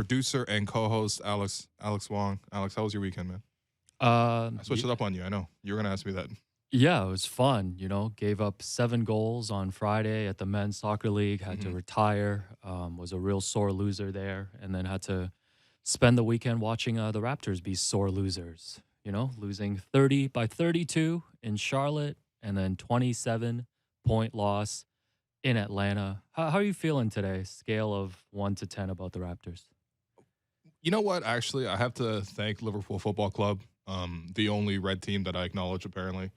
producer and co-host Alex Wong. Alex, how was your weekend, man? I switched it up on you. I know you were gonna ask me that. Yeah, it was fun. Gave up 7 goals on Friday at the men's soccer league. Had to Mhm. retire. Was a real sore loser there, and then had to spend the weekend watching the Raptors be sore losers. Losing 30-32 in Charlotte, and then 27-point loss in Atlanta. How are you feeling today? Scale of 1 to 10 about the Raptors. You know what? Actually, I have to thank Liverpool Football Club, the only red team that I acknowledge. Apparently,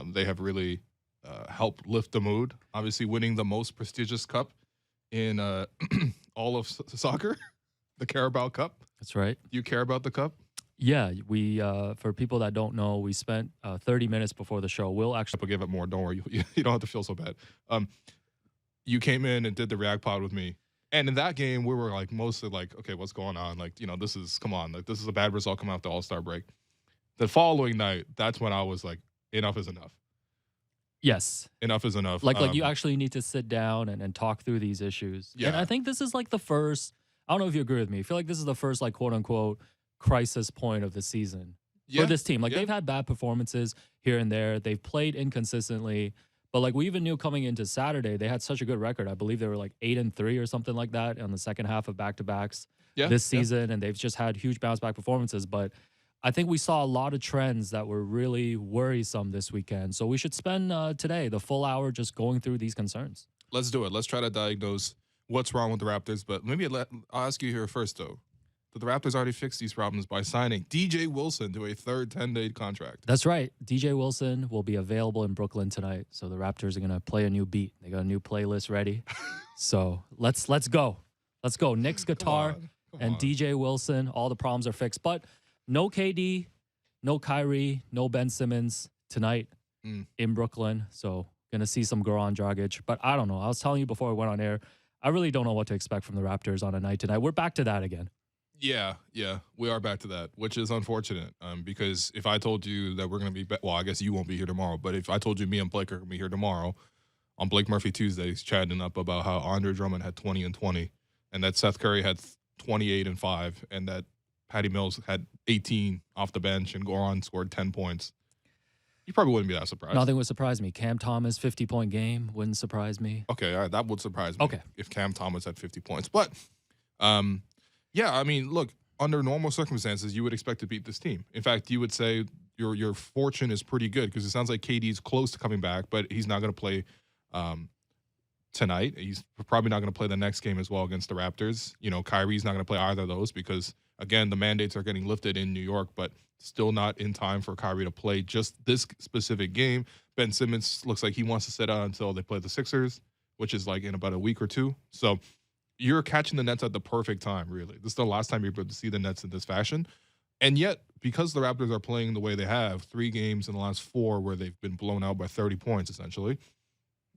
they have really helped lift the mood. Obviously, winning the most prestigious cup in all of soccer, the Carabao Cup. That's right. Do you care about the cup? Yeah, we for people that don't know, we spent 30 minutes before the show. We'll actually I'll give it more. Don't worry. You don't have to feel so bad. You came in and did the React Pod with me. And in that game, we were like mostly like, okay, what's going on? Like, come on. Like, this is a bad result coming off the All-Star break. The following night, that's when I was like, enough is enough. yes. Enough is enough. Like you actually need to sit down and talk through these issues. Yeah. And I think this is like the first, I don't know if you agree with me. I feel like this is the first like quote unquote crisis point of the season for this team. Like they've had bad performances here and there. They've played inconsistently. But like we even knew coming into Saturday, they had such a good record. I believe they were like 8-3 or something like that on the second half of back-to-backs this season. And they've just had huge bounce back performances. But I think we saw a lot of trends that were really worrisome this weekend. So we should spend today, the full hour, just going through these concerns. Let's do it. Let's try to diagnose what's wrong with the Raptors. But maybe I'll ask you here first, though. Did the Raptors already fix these problems by signing DJ Wilson to a third 10-day contract? That's right. DJ Wilson will be available in Brooklyn tonight. So the Raptors are going to play a new beat. They got a new playlist ready. So let's go. Let's go. Nick's guitar Come and on. DJ Wilson. All the problems are fixed. But no KD, no Kyrie, no Ben Simmons tonight in Brooklyn. So going to see some Goran Dragic. But I don't know. I was telling you before we went on air, I really don't know what to expect from the Raptors on a night tonight. We're back to that again. Yeah, we are back to that, which is unfortunate. Because if I told you that we're going to be, well, I guess you won't be here tomorrow. But if I told you me and Blake are going to be here tomorrow on Blake Murphy Tuesdays, chatting up about how Andre Drummond had 20 and 20, and that Seth Curry had 28 and 5, and that Patty Mills had 18 off the bench, and Goran scored 10 points, you probably wouldn't be that surprised. Nothing would surprise me. Cam Thomas, 50-point game, wouldn't surprise me. Okay, all right, that would surprise me. Okay. If Cam Thomas had 50 points, but yeah, I mean, look, under normal circumstances, you would expect to beat this team. In fact, you would say your fortune is pretty good because it sounds like KD's close to coming back, but he's not going to play tonight. He's probably not going to play the next game as well against the Raptors. Kyrie's not going to play either of those because, again, the mandates are getting lifted in New York, but still not in time for Kyrie to play just this specific game. Ben Simmons looks like he wants to sit out until they play the Sixers, which is like in about a week or two. So you're catching the Nets at the perfect time, really. This is the last time you're able to see the Nets in this fashion. And yet, because the Raptors are playing the way they have, 3 games in the last 4 where they've been blown out by 30 points, essentially,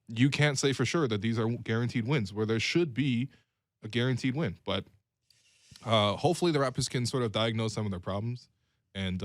you can't say for sure that these are guaranteed wins, where there should be a guaranteed win. But hopefully the Raptors can sort of diagnose some of their problems. And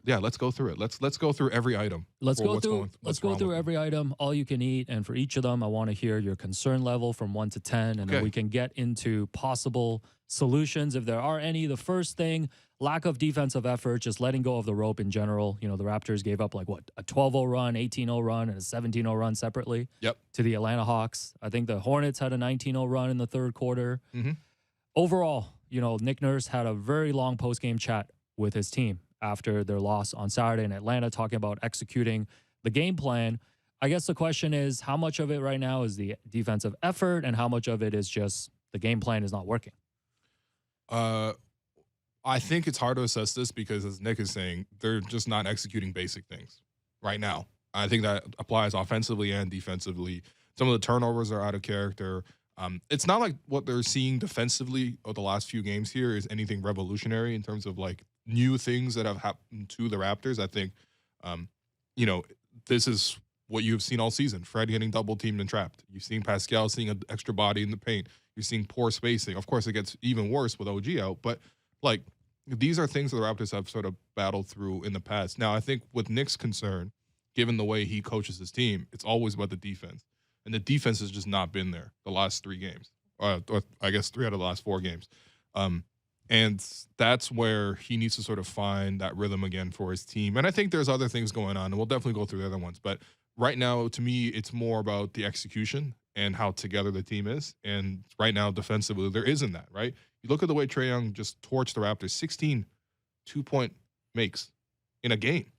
let's go through it. Let's go through every item. Let's go through every item, all you can eat, and for each of them, I want to hear your concern level from 1 to 10, and then we can get into possible solutions if there are any. The first thing, lack of defensive effort, just letting go of the rope in general. The Raptors gave up like a 12-0 run, 18-0 run, and a 17-0 run separately. To the Atlanta Hawks. I think the Hornets had a 19-0 run in the third quarter. Overall, Nick Nurse had a very long post-game chat with his team after their loss on Saturday in Atlanta, talking about executing the game plan. I guess the question is, how much of it right now is the defensive effort and how much of it is just the game plan is not working? I think it's hard to assess this because, as Nick is saying, they're just not executing basic things right now. I think that applies offensively and defensively. Some of the turnovers are out of character. It's not like what they're seeing defensively over the last few games here is anything revolutionary in terms of like new things that have happened to the Raptors. I think, this is what you've seen all season. Fred getting double teamed and trapped. You've seen Pascal seeing an extra body in the paint. You're seeing poor spacing. Of course, it gets even worse with OG out, but like these are things that the Raptors have sort of battled through in the past. Now, I think with Nick's concern, given the way he coaches his team, it's always about the defense. And the defense has just not been there the last 3 games, or I guess 3 out of the last 4 games. And that's where he needs to sort of find that rhythm again for his team. And I think there's other things going on, and we'll definitely go through the other ones. But right now, to me, it's more about the execution and how together the team is. And right now, defensively, there isn't that, right? You look at the way Trae Young just torched the Raptors, 16 two-point makes in a game.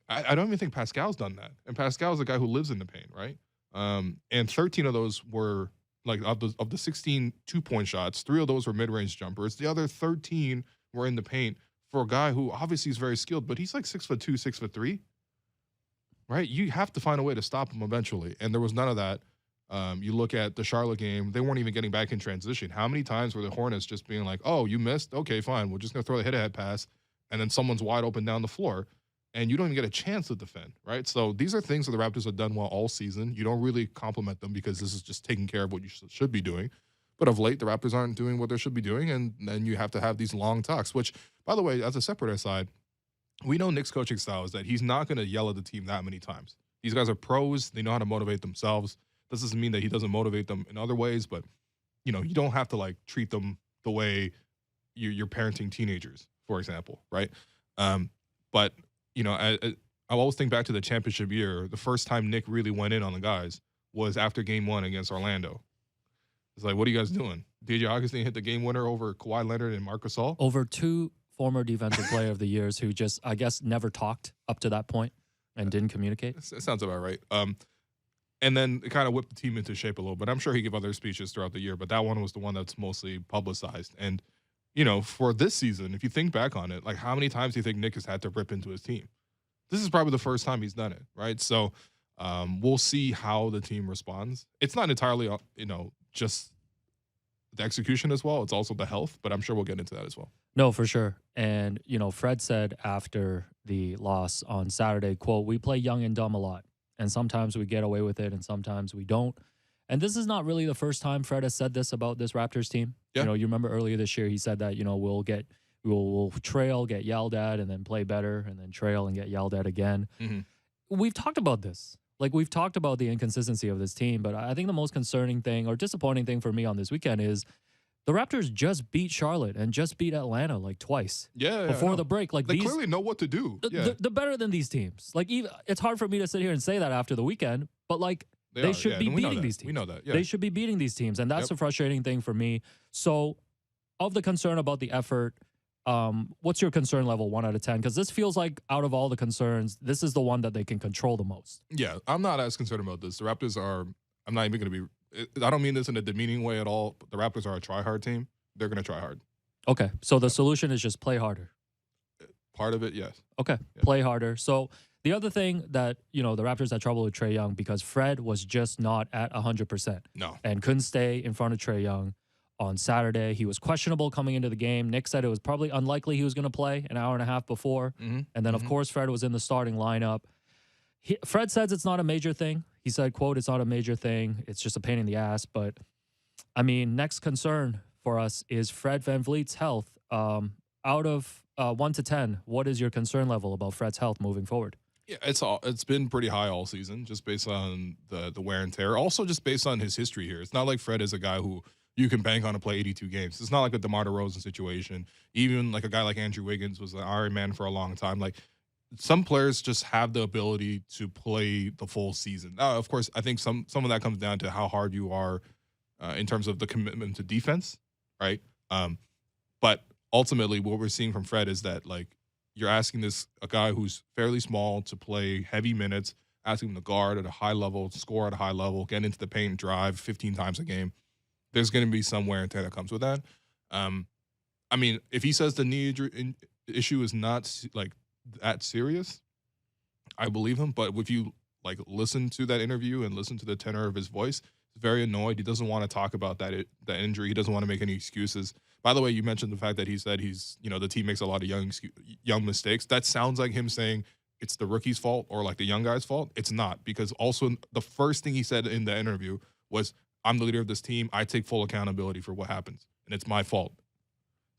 I don't even think Pascal's done that. And Pascal's a guy who lives in the paint, right? And 13 of those were, like, of the 16 two-point shots, 3 of those were mid-range jumpers. The other 13 were in the paint for a guy who obviously is very skilled, but he's like 6'2", 6'3", right? You have to find a way to stop him eventually, and there was none of that. You look at the Charlotte game, they weren't even getting back in transition. How many times were the Hornets just being like, oh, you missed? Okay, fine. We're just going to throw the head-to-head pass, and then someone's wide open down the floor, and you don't even get a chance to defend, right? So these are things that the Raptors have done well all season. You don't really compliment them because this is just taking care of what you should be doing. But of late, the Raptors aren't doing what they should be doing, and then you have to have these long talks, which, by the way, as a separate aside, we know Nick's coaching style is that he's not going to yell at the team that many times. These guys are pros. They know how to motivate themselves. This doesn't mean that he doesn't motivate them in other ways, but, you know, you don't have to, like, treat them the way you're parenting teenagers, for example, right? But, you know, I always think back to the championship year. The first time Nick really went in on the guys was after game 1 against Orlando. It's like, what are you guys doing? DJ Augustine hit the game winner over Kawhi Leonard and Marc Gasol? Over 2 former defensive player of the years who just, I guess, never talked up to that point and didn't communicate. That sounds about right. And then it kind of whipped the team into shape a little bit. I'm sure he gave other speeches throughout the year, but that one was the one that's mostly publicized. And, you know, for this season, if you think back on it, like, how many times do you think Nick has had to rip into his team? This is probably the first time he's done it, right? So we'll see how the team responds. It's not entirely, you know, just the execution as well. It's also the health, but I'm sure we'll get into that as well. No, for sure. And, you know, Fred said after the loss on Saturday, quote, "We play young and dumb a lot. And sometimes we get away with it and sometimes we don't." And this is not really the first time Fred has said this about this Raptors team. Yeah. You know, you remember earlier this year he said that, you know, we'll trail, get yelled at, and then play better, and then trail and get yelled at again. Mm-hmm. We've talked about this. Like, we've talked about the inconsistency of this team, but I think the most concerning thing or disappointing thing for me on this weekend is the Raptors just beat Charlotte and just beat Atlanta like twice. Yeah, before the break. Like, they clearly know what to do. They're better than these teams. Like, even it's hard for me to sit here and say that after the weekend, but like they should be beating these teams. We know that. Yeah. They should be beating these teams, and that's a frustrating thing for me. So, of the concern about the effort, what's your concern level 1 out of 10? Because this feels like, out of all the concerns, this is the one that they can control the most. Yeah, I'm not as concerned about this. The Raptors are. I'm not even going to be. I don't mean this in a demeaning way at all. But the Raptors are a try-hard team. They're going to try hard. Okay, so the solution is just play harder. Part of it, yes. Okay, yeah. Play harder. So the other thing that, you know, the Raptors had trouble with Trae Young because Fred was just not at 100%. No. And couldn't stay in front of Trae Young on Saturday. He was questionable coming into the game. Nick said it was probably unlikely he was going to play an hour and a half before. Mm-hmm. And then, of course, Fred was in the starting lineup. Fred says it's not a major thing. He said, quote, "It's not a major thing. It's just a pain in the ass." But, I mean, next concern for us is Fred VanVleet's health. Out of 1 to 10, what is your concern level about Fred's health moving forward? Yeah, it's been pretty high all season, just based on the wear and tear. Also, just based on his history here. It's not like Fred is a guy who you can bank on to play 82 games. It's not like a DeMar DeRozan situation. Even like a guy like Andrew Wiggins was an Iron Man for a long time. Like, some players just have the ability to play the full season. Of course, I think some of that comes down to how hard you are in terms of the commitment to defense, right? But ultimately, what we're seeing from Fred is that, like, you're asking a guy who's fairly small to play heavy minutes, asking him to guard at a high level, score at a high level, get into the paint, drive 15 times a game. There's going to be some wear and tear that comes with that. I mean, if he says the knee issue is not like that serious, I believe him. But if you like listen to that interview and listen to the tenor of his voice, he's very annoyed. He doesn't want to talk about that injury. He doesn't want to make any excuses. By the way, you mentioned the fact that he said the team makes a lot of young mistakes. That sounds like him saying it's the rookie's fault or like the young guy's fault. It's not, because also the first thing he said in the interview was, "I'm the leader of this team. I take full accountability for what happens, and it's my fault."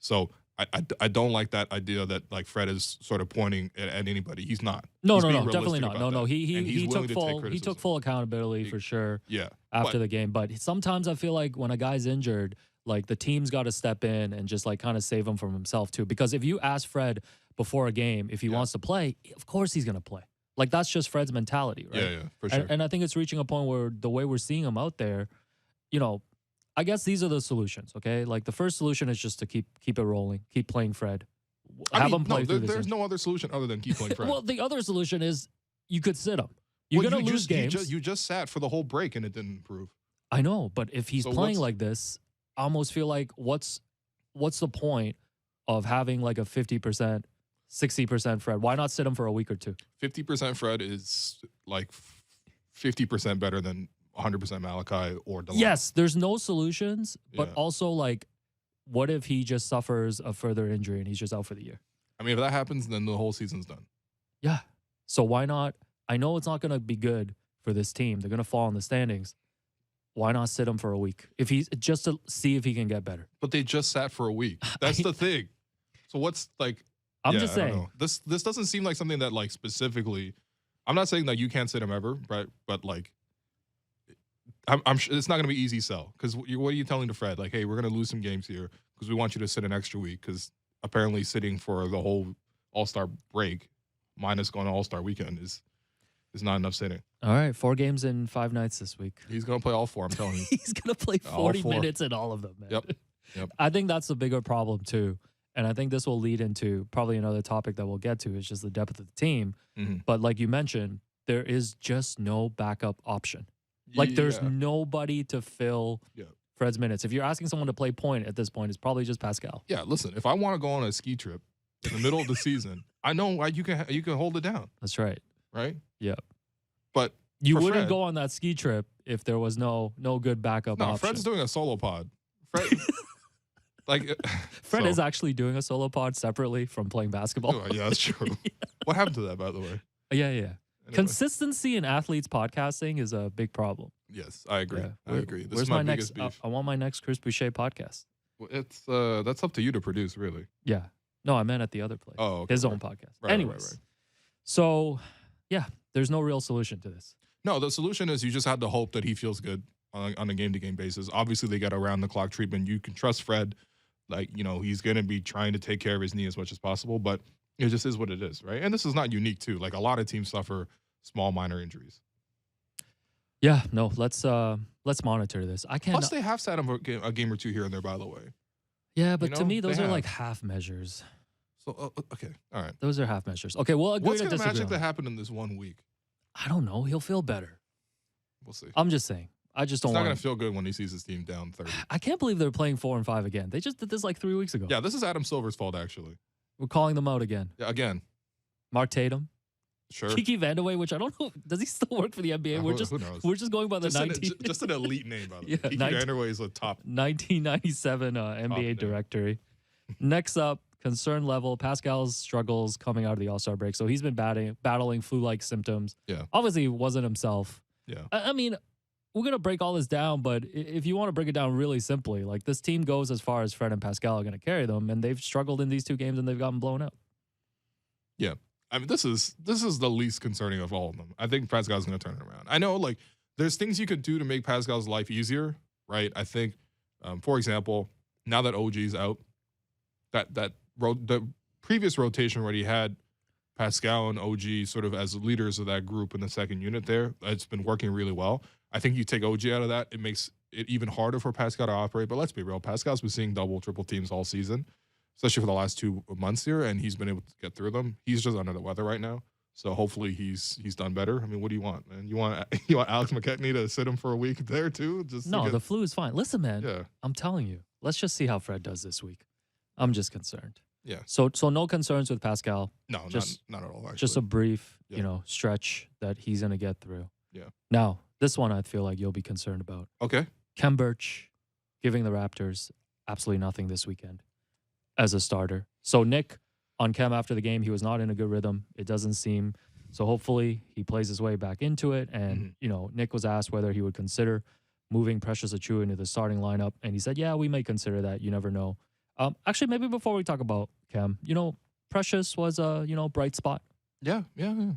So I don't like that idea that like Fred is sort of pointing at anybody. He's not. No, definitely not. No, he took full accountability for sure. Yeah. After the game, but sometimes I feel like when a guy's injured, like the team's got to step in and just like kind of save him from himself too. Because if you ask Fred before a game if he wants to play, of course he's going to play. Like that's just Fred's mentality, right? Yeah, for sure. And I think it's reaching a point where the way we're seeing him out there, I guess these are the solutions, okay? Like the first solution is just to keep it rolling, keep playing Fred. Have him play through this. There's no other solution other than keep playing Fred. Well, the other solution is you could sit him. You're going to lose games. You just sat for the whole break and it didn't improve. I know, but if he's playing like this, I almost feel like what's the point of having like a 50%, 60% Fred? Why not sit him for a week or two? 50% Fred is like 50% better than 100% Malachi or DeLon. Yes, there's no solutions, but also like, what if he just suffers a further injury and he's just out for the year? I mean, if that happens, then the whole season's done. Yeah. So why not? I know it's not going to be good for this team. They're going to fall in the standings. Why not sit him for a week? If he's just to see if he can get better. But they just sat for a week. That's the thing. So what's like? I'm just saying this doesn't seem like something that like specifically. I'm not saying that you can't sit him ever, right? But like, I'm sure it's not going to be easy sell because what are you telling to Fred? Like, hey, we're going to lose some games here because we want you to sit an extra week because apparently sitting for the whole All-Star break minus going to All-Star weekend is not enough sitting. All right, 4 games in 5 nights this week. He's going to play all 4, I'm telling you. He's going to play 40 minutes in all of them, man. Yep. I think that's the bigger problem, too. And I think this will lead into probably another topic that we'll get to is just the depth of the team. Mm-hmm. But like you mentioned, there is just no backup option. Like there's nobody to fill Fred's minutes. If you're asking someone to play point at this point, it's probably just Pascal. Yeah, listen, if I want to go on a ski trip in the middle of the season, I know you can hold it down. That's right. Right? Yeah. But you wouldn't go on that ski trip if there was no good backup option. Fred's doing a solo pod. Fred is actually doing a solo pod separately from playing basketball. Oh, yeah, that's true. What happened to that, by the way? Yeah. Anyway. Consistency in athletes podcasting is a big problem. Yes, I agree. Yeah. I agree. This where's is my next? biggest beef. I want my next Chris Boucher podcast. Well, it's that's up to you to produce, really. Yeah. No, I meant at the other place. Oh, okay, his own podcast. Right, Anyways, so yeah, there's no real solution to this. No, the solution is you just have to hope that he feels good on a game-to-game basis. Obviously, they got around-the-clock treatment. You can trust Fred. Like, he's going to be trying to take care of his knee as much as possible, but it just is what it is, right? And this is not unique, too. Like, a lot of teams suffer small, minor injuries. Yeah, no, let's monitor this. I can't. Plus, they have sat him a game or two here and there, by the way. Yeah, but to me, those are like half measures. So, okay, all right. Those are half measures. Okay, well, what's going to magically happen in this 1 week? I don't know. He'll feel better. We'll see. I'm just saying. I just don't. He's not going to feel good when he sees his team down 30. I can't believe they're playing 4 and 5 again. They just did this like 3 weeks ago. Yeah, this is Adam Silver's fault, actually. We're calling them out again. Yeah, again. Mark Tatum. Sure. Kiki Vandeweghe, which I don't know. Does he still work for the NBA? Who knows? We're just going by the just an elite name, by the way. Yeah, Kiki Vandeweghe is a top 1997 NBA directory. Next up, concern level. Pascal's struggles coming out of the All-Star break. So he's been battling flu-like symptoms. Yeah. Obviously, he wasn't himself. Yeah. I mean, we're going to break all this down, but if you want to break it down really simply, like this team goes as far as Fred and Pascal are going to carry them, and they've struggled in these 2 games and they've gotten blown out. Yeah. I mean, this is the least concerning of all of them. I think Pascal's going to turn it around. I know, like, there's things you could do to make Pascal's life easier, right? I think, for example, now that OG's out, the previous rotation where he had Pascal and OG sort of as leaders of that group in the second unit there, it's been working really well. I think you take OG out of that, it makes it even harder for Pascal to operate. But let's be real, Pascal's been seeing double, triple teams all season, especially for the last 2 months here, and he's been able to get through them. He's just under the weather right now, so hopefully he's done better. I mean, what do you want, man? You want Alex McKechnie to sit him for a week there too? The flu is fine. Listen, man, I'm telling you, let's just see how Fred does this week. I'm just concerned. Yeah. So no concerns with Pascal. No, just, not at all. Actually. Just a brief, stretch that he's gonna get through. Yeah. Now, this one I feel like you'll be concerned about. Okay. Khem Birch giving the Raptors absolutely nothing this weekend as a starter. So Nick on Khem after the game, he was not in a good rhythm. It doesn't seem. So hopefully he plays his way back into it. And, Nick was asked whether he would consider moving Precious Achiuwa into the starting lineup. And he said, yeah, we may consider that. You never know. Actually, maybe before we talk about Khem, Precious was a, bright spot. Yeah.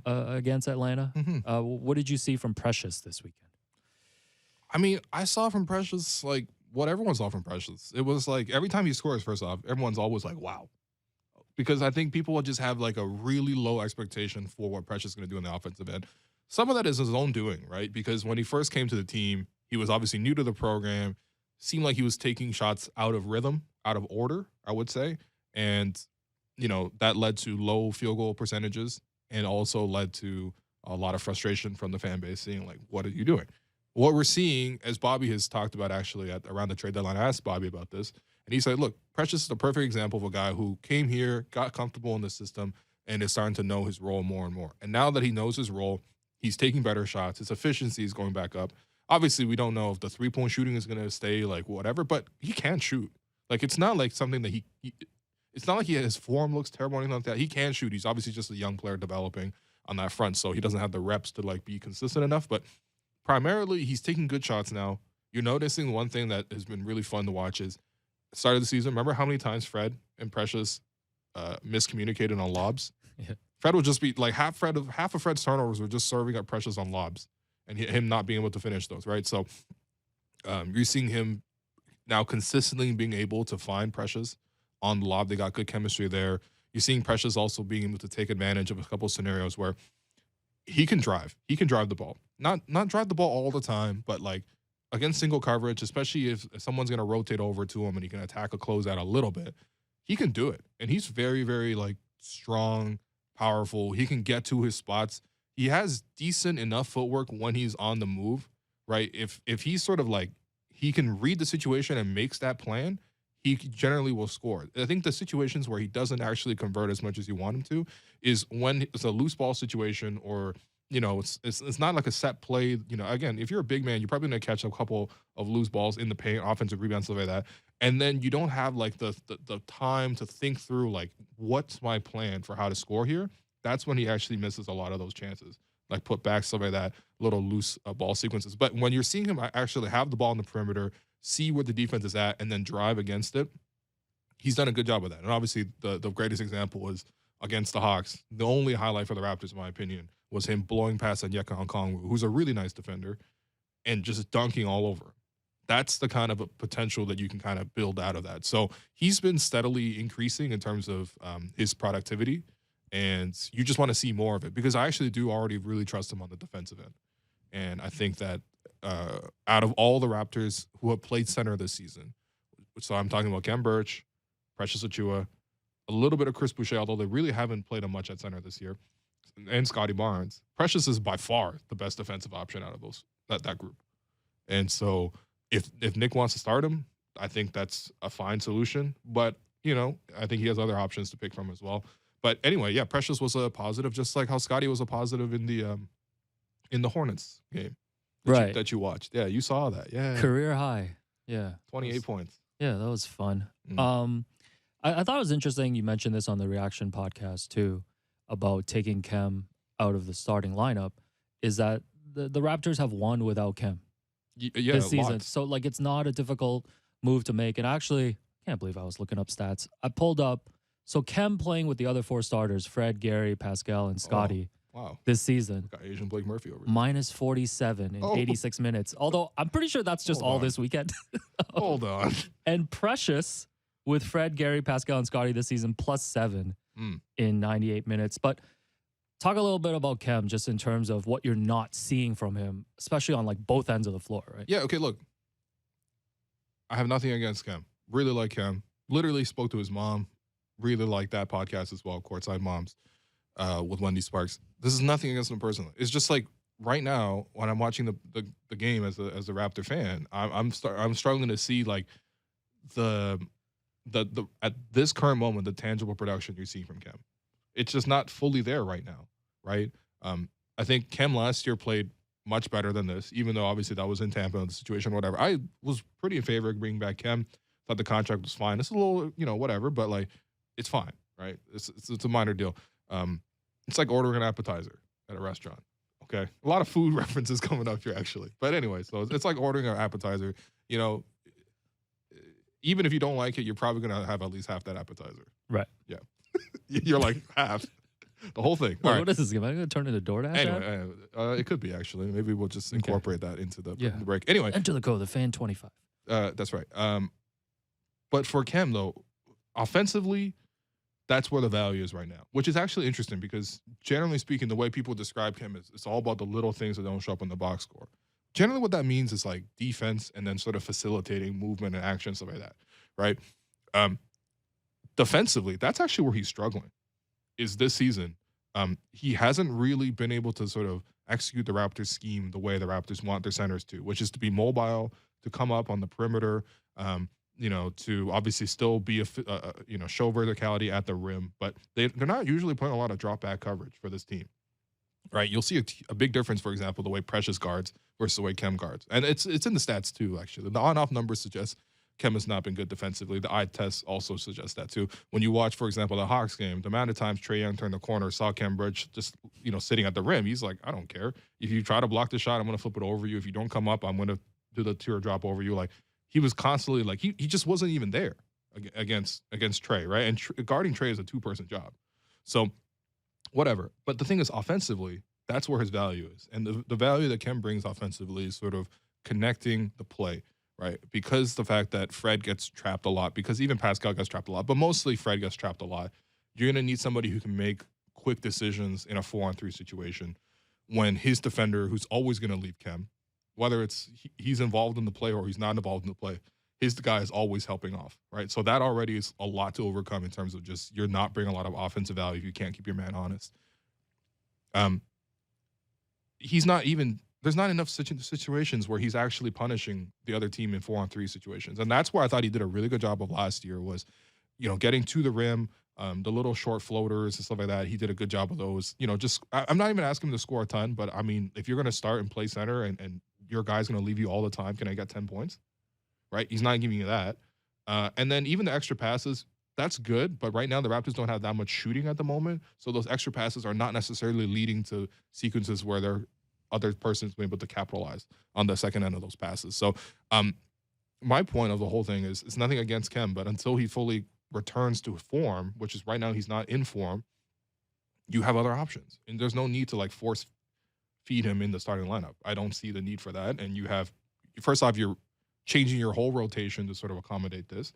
Against Atlanta. Mm-hmm. What did you see from Precious this weekend? I mean, I saw from Precious, like, what everyone saw from Precious. It was like every time he scores, first off, everyone's always like, wow. Because I think people will just have like a really low expectation for what Precious is going to do in the offensive end. Some of that is his own doing, right? Because when he first came to the team, he was obviously new to the program. Seemed like he was taking shots out of rhythm, out of order, I would say. And, that led to low field goal percentages and also led to a lot of frustration from the fan base seeing like, what are you doing? What we're seeing, as Bobby has talked about actually around the trade deadline, I asked Bobby about this, and he said, look, Precious is the perfect example of a guy who came here, got comfortable in the system, and is starting to know his role more and more. And now that he knows his role, he's taking better shots. His efficiency is going back up. Obviously, we don't know if the three-point shooting is going to stay like whatever, but he can shoot. Like, it's not like something that it's not like his form looks terrible or anything like that. He can shoot. He's obviously just a young player developing on that front, so he doesn't have the reps to like be consistent enough. But primarily, he's taking good shots now. You're noticing one thing that has been really fun to watch is start of the season. Remember how many times Fred and Precious miscommunicated on lobs? Yeah. Fred would just be like half of Fred's turnovers were just serving up Precious on lobs, and him not being able to finish those. Right, so you're seeing him now consistently being able to find Precious on the lob. They got good chemistry there. You're seeing Precious also being able to take advantage of a couple of scenarios where he can drive. He can drive the ball. Not drive the ball all the time, but like against single coverage, especially if someone's going to rotate over to him and he can attack a closeout a little bit, he can do it. And he's very, very like strong, powerful. He can get to his spots. He has decent enough footwork when he's on the move, right? If he's sort of like, he can read the situation and makes that plan, he generally will score. I think the situations where he doesn't actually convert as much as you want him to is when it's a loose ball situation or, it's not like a set play. Again, if you're a big man, you're probably going to catch a couple of loose balls in the paint, offensive rebounds, stuff like that. And then you don't have like the time to think through like, what's my plan for how to score here? That's when he actually misses a lot of those chances, like put back, stuff like that, little loose ball sequences. But when you're seeing him actually have the ball in the perimeter, see where the defense is at, and then drive against it, he's done a good job of that. And obviously, the greatest example was against the Hawks. The only highlight for the Raptors, in my opinion, was him blowing past Onyeka Okongwu, who's a really nice defender, and just dunking all over. That's the kind of a potential that you can kind of build out of that. So he's been steadily increasing in terms of his productivity, and you just want to see more of it because I actually do already really trust him on the defensive end. And I think that out of all the Raptors who have played center this season, so I'm talking about Khem Birch, Precious Achiuwa, a little bit of Chris Boucher, although they really haven't played him much at center this year, and Scotty Barnes. Precious is by far the best defensive option out of that group. And so if Nick wants to start him, I think that's a fine solution. But, I think he has other options to pick from as well. But anyway, yeah, Precious was a positive, just like how Scotty was a positive in the Hornets game that you watched. Yeah, you saw that. Yeah. Career high. Yeah. 28 points. Yeah, that was fun. I thought it was interesting you mentioned this on the Reaction podcast too, about taking Khem out of the starting lineup, is that the Raptors have won without Khem this season. So, like, it's not a difficult move to make. And actually, I can't believe I was looking up stats. I pulled up, so Khem playing with the other four starters, Fred, Gary, Pascal, and Scotty, this season. Got Asian Blake Murphy over here. Minus 47 in 86 minutes. Although, I'm pretty sure that's just all this weekend. Hold on. And Precious with Fred, Gary, Pascal, and Scotty this season, +7 in 98 minutes. But talk a little bit about Khem just in terms of what you're not seeing from him, especially on like both ends of the floor, right? Yeah, okay, look. I have nothing against Khem. Really like Khem. Literally spoke to his mom. Really like that podcast as well, Courtside Moms, with Wendy Sparks. This is nothing against him personally. It's just like right now when I'm watching the game as a Raptor fan, I'm struggling to see like the at this current moment the tangible production you see from Khem. It's just not fully there right now, right? I think Khem last year played much better than this, even though obviously that was in Tampa, the situation, whatever. I was pretty in favor of bringing back Khem. Thought the contract was fine. It's a little, whatever, but like it's fine, right? It's a minor deal. It's like ordering an appetizer at a restaurant. Okay, a lot of food references coming up here actually, but anyway, so it's like ordering an appetizer. Even if you don't like it, you're probably gonna have at least half that appetizer. Right. Yeah. You're like half. The whole thing. Wait, what is this? Am I going to turn into DoorDash? Anyway, it could be actually. Maybe we'll just incorporate that into the break. Anyway. Enter the code, the fan 25. That's right. But for Khem though, offensively, that's where the value is right now, which is actually interesting because generally speaking, the way people describe Khem is it's all about the little things that don't show up in the box score. Generally, what that means is like defense and then sort of facilitating movement and action, stuff like that, right? Um, Defensively, that's actually where he's struggling. Is this season, he hasn't really been able to sort of execute the Raptors scheme the way the Raptors want their centers to, which is to be mobile, to come up on the perimeter, to obviously still be show verticality at the rim, but they're not usually playing a lot of drop back coverage for this team, right? You'll see a big difference, for example, the way Precious guards versus the way Khem guards, and it's in the stats too. Actually, the on-off numbers suggest Khem has not been good defensively. The eye test also suggests that too. When you watch, for example, the Hawks game, the amount of times Trae Young turned the corner, saw Khem Birch just sitting at the rim, he's like, I don't care. If you try to block the shot, I'm going to flip it over you. If you don't come up, I'm going to do the tear drop over you. Like he was constantly like he just wasn't even there against Trae, right? And guarding Trae is a two-person job, so whatever. But the thing is, offensively, that's where his value is, and the value that Khem brings offensively is sort of connecting the play. Right, because the fact that Fred gets trapped a lot, because even Pascal gets trapped a lot, but mostly Fred gets trapped a lot. You're going to need somebody who can make quick decisions in a 4-on-3 situation when his defender, who's always going to leave Khem, whether it's he's involved in the play or he's not involved in the play, his guy is always helping off, right? So that already is a lot to overcome in terms of just you're not bringing a lot of offensive value if you can't keep your man honest. He's not even. There's not enough situations where he's actually punishing the other team in 4-on-3 situations. And that's where I thought he did a really good job of last year was, getting to the rim, the little short floaters and stuff like that. He did a good job of those. I'm not even asking him to score a ton, but I mean, if you're going to start and play center and your guy's going to leave you all the time, can I get 10 points? Right? He's not giving you that. And then even the extra passes, that's good. But right now the Raptors don't have that much shooting at the moment. So those extra passes are not necessarily leading to sequences where they're other person's been able to capitalize on the second end of those passes. So my point of the whole thing is it's nothing against Khem, but until he fully returns to form, which is right now he's not in form, you have other options. And there's no need to like force feed him in the starting lineup. I don't see the need for that. And you have, first off, you're changing your whole rotation to sort of accommodate this.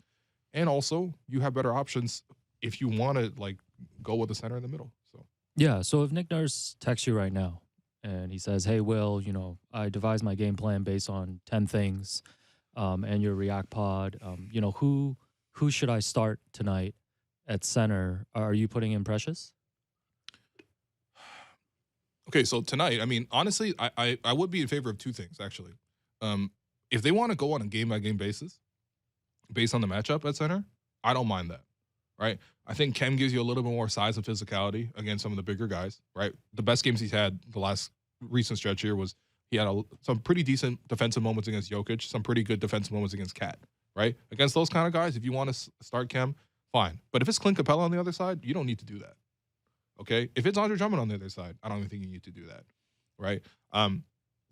And also you have better options if you want to like go with the center in the middle. So yeah. So if Nick Nurse texts you right now, and he says, hey, Will, I devised my game plan based on 10 things and your React pod. Who should I start tonight at center? Are you putting in Precious? Okay, so tonight, I mean, honestly, I would be in favor of two things, actually. If they want to go on a game-by-game basis, based on the matchup at center, I don't mind that, right? I think Khem gives you a little bit more size and physicality against some of the bigger guys, right? The best games he's had the last recent stretch here was he had some pretty decent defensive moments against Jokic, some pretty good defensive moments against Cat, right? Against those kind of guys, if you want to start Khem, fine. But if it's Clint Capella on the other side, you don't need to do that, okay? If it's Andre Drummond on the other side, I don't even think you need to do that, right?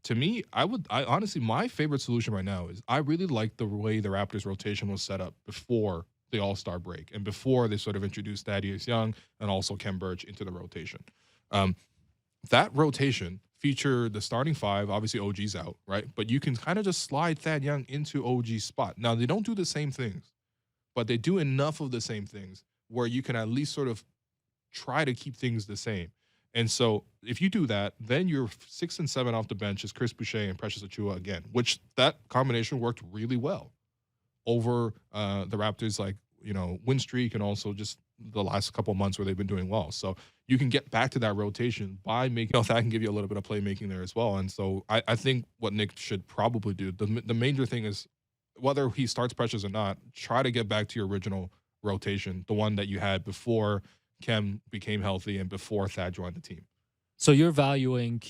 To me, I honestly, my favorite solution right now is I really like the way the Raptors rotation was set up before the All-Star break and before they sort of introduced Thaddeus Young and also Khem Birch into the rotation. That rotation featured the starting five, obviously OG's out, right? But you can kind of just slide Thad Young into OG's spot. Now, they don't do the same things, but they do enough of the same things where you can at least sort of try to keep things the same. And so if you do that, then you're 6 and 7 off the bench is Chris Boucher and Precious Achiuwa again, which that combination worked really well over the Raptors, win streak and also just the last couple of months where they've been doing well. So you can get back to that rotation by making, that can give you a little bit of playmaking there as well. And so I think what Nick should probably do, the major thing is whether he starts Precious or not, try to get back to your original rotation, the one that you had before Khem became healthy and before Thad joined the team. So you're valuing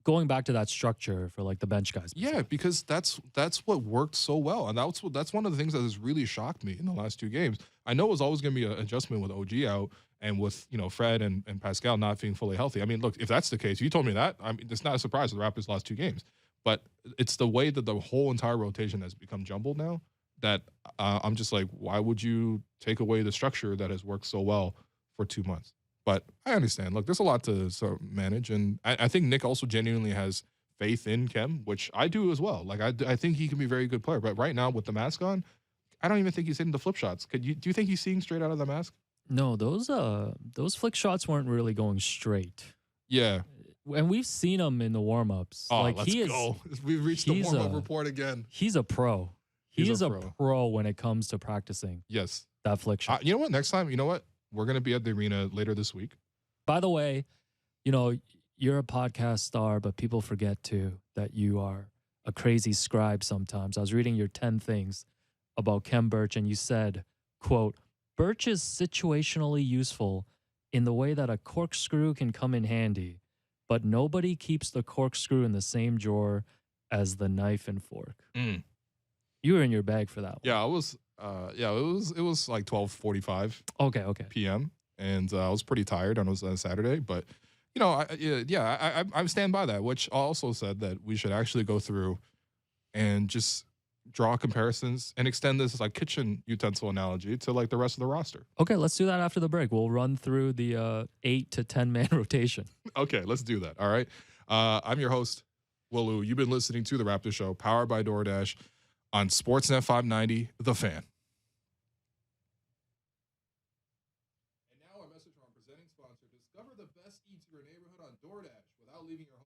going back to that structure for the bench guys. Yeah, because that's what worked so well, and that's one of the things that has really shocked me in the last two games. I know it was always going to be an adjustment with OG out and with Fred and Pascal not being fully healthy. I mean, look, if that's the case, if you told me that, I mean, it's not a surprise the Raptors lost two games, but it's the way that the whole entire rotation has become jumbled now that I'm just like, why would you take away the structure that has worked so well for 2 months? But I understand. Look, there's a lot to sort of manage, and I think Nick also genuinely has faith in Khem, which I do as well. Like I think he can be a very good player. But right now with the mask on, I don't even think he's hitting the flip shots. Do you think he's seeing straight out of the mask? No, those flick shots weren't really going straight. Yeah. And we've seen him in the warm-ups. Oh, like let's go. We've reached the warm-up report again. He's a pro. He is a pro when it comes to practicing. Yes. That flick shot. You know what? Next time, you know what? We're going to be at the arena later this week. By the way, you know, you're a podcast star, but people forget too that you are a crazy scribe sometimes. I was reading your 10 things about Khem Birch, and you said, quote, Birch is situationally useful in the way that a corkscrew can come in handy, but nobody keeps the corkscrew in the same drawer as the knife and fork. Mm. You were in your bag for that one. Yeah, I was. It was like 12:45. Okay. p.m. and I was pretty tired on a Saturday, but you know, I stand by that. Which also said that we should actually go through and just draw comparisons and extend this like kitchen utensil analogy to like the rest of the roster. Okay, let's do that after the break. We'll run through the 8 to 10 man rotation. Okay, let's do that. All right. I'm your host, Willu. You've been listening to the Raptors Show, powered by DoorDash on Sportsnet 590, The Fan. And now our message from our presenting sponsor. Discover the best eats in your neighborhood on DoorDash without leaving your home.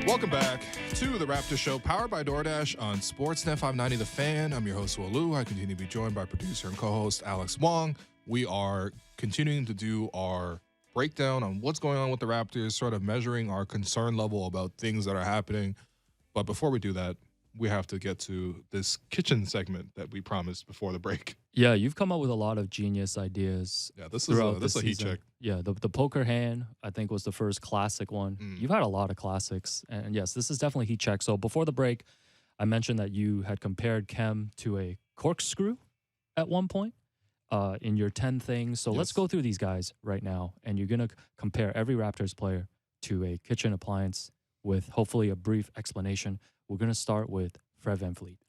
Welcome back to the Raptors Show, powered by DoorDash on Sportsnet 590 The Fan. I'm your host, Walu. I continue to be joined by producer and co-host Alex Wong. We are continuing to do our breakdown on what's going on with the Raptors, sort of measuring our concern level about things that are happening. But before we do that, we have to get to this kitchen segment that we promised before the break. Yeah, you've come up with a lot of genius ideas. Yeah, this is a heat check. Yeah, the poker hand, I think, was the first classic one. You've had a lot of classics. And yes, this is definitely heat check. So before the break, I mentioned that you had compared Khem to a corkscrew at one point in your 10 things. So let's go through these guys right now. And you're going to compare every Raptors player to a kitchen appliance with hopefully a brief explanation. We're going to start with Fred VanVleet.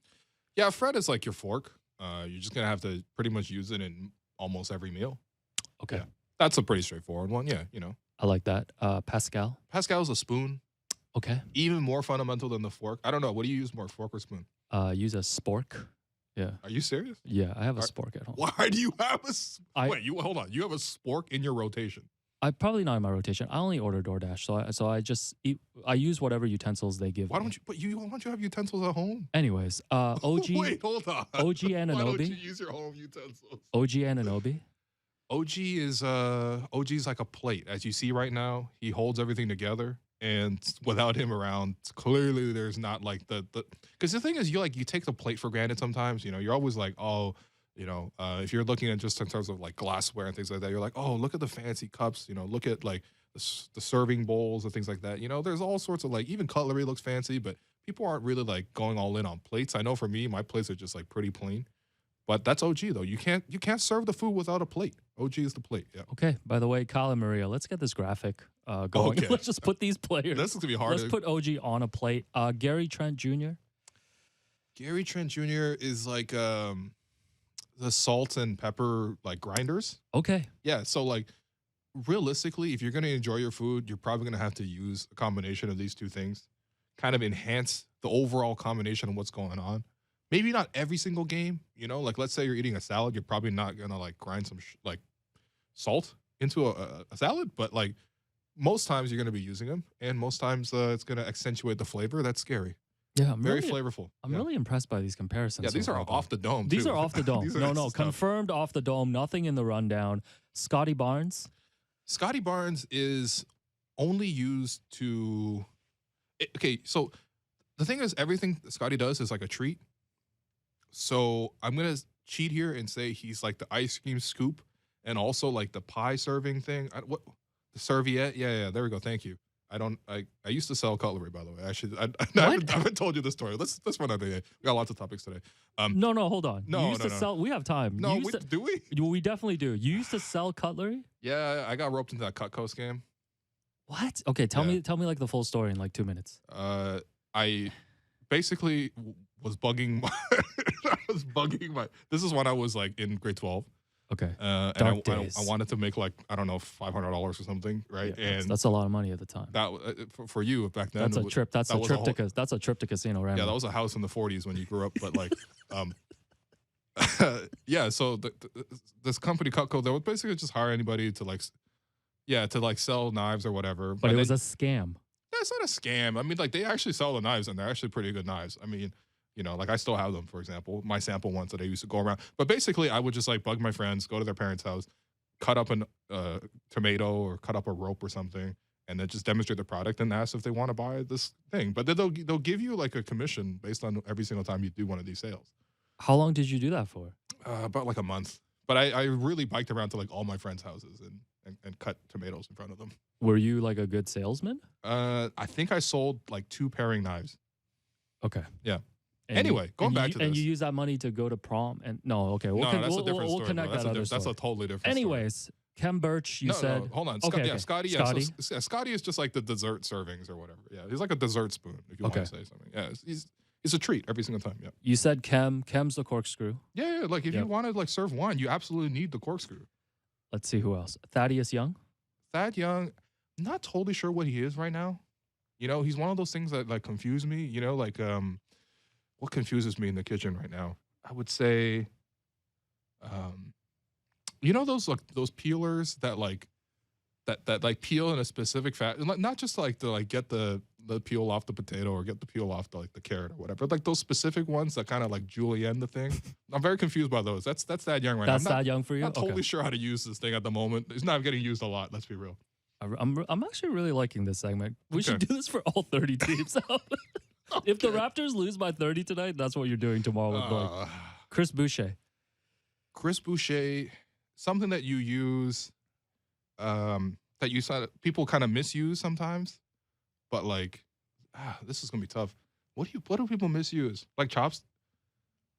Yeah, Fred is like your fork. You're just going to have to pretty much use it in almost every meal. Okay. Yeah, that's a pretty straightforward one. Yeah, you know. I like that. Pascal. Pascal's a spoon. Okay. Even more fundamental than the fork. I don't know. What do you use more, fork or spoon? Use a spork. Yeah. Are you serious? Yeah, I have a spork at home. Why do you have wait, hold on. You have a spork in your rotation? I probably not in my rotation. I only order DoorDash, so I just eat. I use whatever utensils they give. Why don't you? But why don't you have utensils at home? Anyways, OG. Wait, hold on. OG Anunoby. Why don't you use your home utensils? OG Anunoby. OG's like a plate, as you see right now. He holds everything together, and without him around, clearly there's not like the. Because the thing is, you take the plate for granted sometimes. You know, you're always like, oh. You know, if you're looking at just in terms of like glassware and things like that, you're like, oh, look at the fancy cups. You know, look at like the serving bowls and things like that. You know, there's all sorts of like, even cutlery looks fancy, but people aren't really like going all in on plates. I know for me, my plates are just like pretty plain. But that's OG though. You can't serve the food without a plate. OG is the plate. Yeah. Okay. By the way, Kyle and Maria, let's get this graphic going. Okay. Let's just put these players. This is gonna be hard. Let's put OG on a plate. Gary Trent Jr. Gary Trent Jr. is like the salt and pepper like grinders. Okay. Yeah. So like realistically, if you're gonna enjoy your food, you're probably gonna have to use a combination of these two things, kind of enhance the overall combination of what's going on. Maybe not every single game, you know, like let's say you're eating a salad, you're probably not gonna like grind some like salt into a salad, but like most times you're gonna be using them, and most times it's gonna accentuate the flavor. That's scary. Yeah, very flavorful. I'm really impressed by these comparisons. Yeah, these are off the dome. These are off the dome. No, confirmed off the dome. Nothing in the rundown. Scotty Barnes. Scotty Barnes is only used to. Okay, so the thing is, everything Scotty does is like a treat. So I'm gonna cheat here and say he's like the ice cream scoop and also like the pie serving thing. What the serviette? Yeah. There we go. Thank you. I used to sell cutlery, by the way. I haven't told you this story. Let's run out of here. We got lots of topics today. No, hold on. No, you used to sell. We have time. No, do we? We definitely do. You used to sell cutlery? Yeah, I got roped into that Cutco scam. What? Okay, tell me like the full story in like 2 minutes. I basically was bugging my. This is when I was like in grade 12. Okay. And I wanted to make like, I don't know, $500 or something, right? Yeah, and that's a lot of money at the time. That for you back then. That's a trip. That's a trip to casino, right? Yeah, that was a house in the 40s when you grew up. But like, yeah. So this company Cutco, they would basically just hire anybody to sell knives or whatever. But it was a scam. Yeah, it's not a scam. I mean, like they actually sell the knives, and they're actually pretty good knives. I mean. You know, like I still have them, for example, my sample ones that I used to go around. But basically, I would just like bug my friends, go to their parents' house, cut up a tomato or cut up a rope or something, and then just demonstrate the product and ask if they want to buy this thing. But then they'll give you like a commission based on every single time you do one of these sales. How long did you do that for? About like a month. But I really biked around to like all my friends' houses and cut tomatoes in front of them. Were you like a good salesman? I think I sold like 2 paring knives. Okay. Yeah. Anyway, going back to this. And you use that money to go to prom? And no, okay. We'll connect that other story. That's a totally different Anyways, story. Khem Birch, you said. No, hold on. Okay, yeah, Scotty. Yeah, Scotty? So, Scotty is just like the dessert servings or whatever. Yeah, he's like a dessert spoon, if you want to say something. Yeah, he's a treat every single time. Yeah. You said Khem. Khem's the corkscrew. Yeah. Like if you want to like serve wine, you absolutely need the corkscrew. Let's see who else. Thaddeus Young. Thad Young. I'm not totally sure what he is right now. You know, he's one of those things that like confuse me. You know, like what confuses me in the kitchen right now? I would say, you know, those peelers that like peel in a specific fashion, not just like to like get the the peel off the potato or get the peel off the carrot or whatever. Like those specific ones that kind of like julienne the thing. I'm very confused by those. That's that young right now. That's that young for you? I'm not totally sure how to use this thing at the moment. It's not getting used a lot. Let's be real. I'm actually really liking this segment. We should do this for all 30 teams. If the Raptors lose by 30 tonight, that's what you're doing tomorrow with Blake. Chris Boucher. Chris Boucher, something that you use, that you saw people kind of misuse sometimes, but like, this is gonna be tough. What do people misuse? Like chops?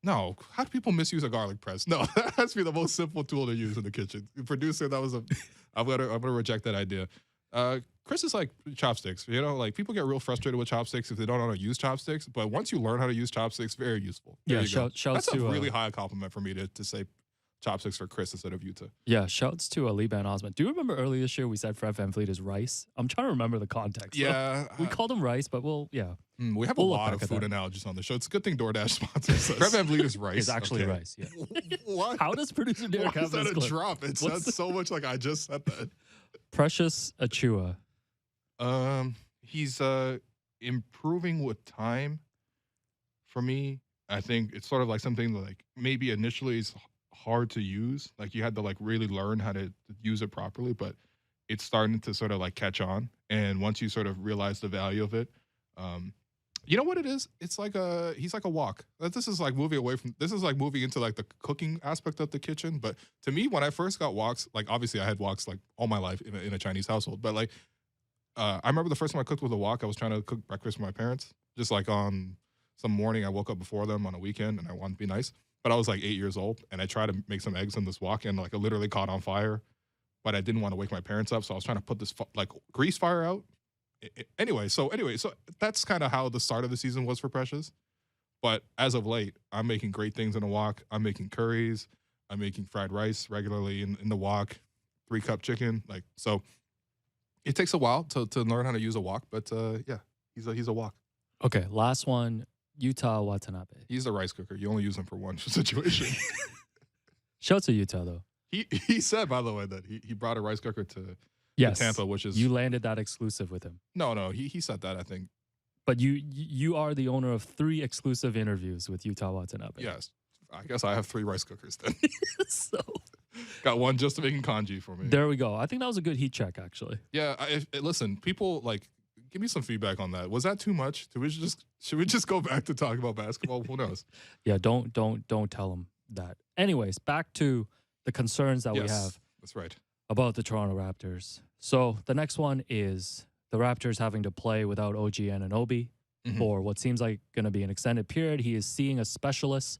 No. How do people misuse a garlic press? No, that has to be the most simple tool to use in the kitchen. Producer, that was I'm gonna reject that idea. Chris is like chopsticks. You know, like people get real frustrated with chopsticks if they don't know how to use chopsticks. But once you learn how to use chopsticks, very useful. There shouts That's to a really high compliment for me to say chopsticks for Chris instead of Utah. Yeah, shouts to Liban Osman. Do you remember earlier this year we said Fred VanVleet is rice? I'm trying to remember the context. Yeah. We called him rice, but we have a lot of food analogies on the show. It's a good thing DoorDash sponsors us. Fred VanVleet is rice. It's actually rice, yeah. What? How does producer Derek have this clip? Drop? It sounds so much like I just said that. Precious Achua. He's improving with time for me. I think it's sort of like something that, like, maybe initially is hard to use. Like you had to like really learn how to use it properly, but it's starting to sort of like catch on. And once you sort of realize the value of it, you know what it is? It's like he's like a wok. This is like moving into like the cooking aspect of the kitchen. But to me, when I first got woks, like obviously I had woks like all my life in a Chinese household, but like I remember the first time I cooked with a wok, I was trying to cook breakfast for my parents. Just like on some morning, I woke up before them on a weekend and I wanted to be nice. But I was like 8 years old and I tried to make some eggs in this wok and like it literally caught on fire. But I didn't want to wake my parents up, so I was trying to put this like grease fire out. Anyway, so that's kind of how the start of the season was for Precious. But as of late, I'm making great things in a wok. I'm making curries. I'm making fried rice regularly in the wok. 3-cup chicken. Like, so it takes a while to learn how to use a wok, but yeah, he's a wok. Okay, last one. Yuta Watanabe. He's a rice cooker. You only use him for one situation. Shout out to Utah though. He said, by the way, that he brought a rice cooker to Tampa, which is... You landed that exclusive with him. No, he said that, I think. But you are the owner of 3 exclusive interviews with Yuta Watanabe. Yes. I guess I have 3 rice cookers then. So... Got one just making kanji for me. There we go. I think that was a good heat check, actually. Yeah, listen, people, like, give me some feedback on that. Was that too much? Should we just go back to talking about basketball? Who knows? Yeah, don't tell them that. Anyways, back to the concerns that we have. That's right. About the Toronto Raptors. So the next one is the Raptors having to play without OG Anunoby for what seems like going to be an extended period. He is seeing a specialist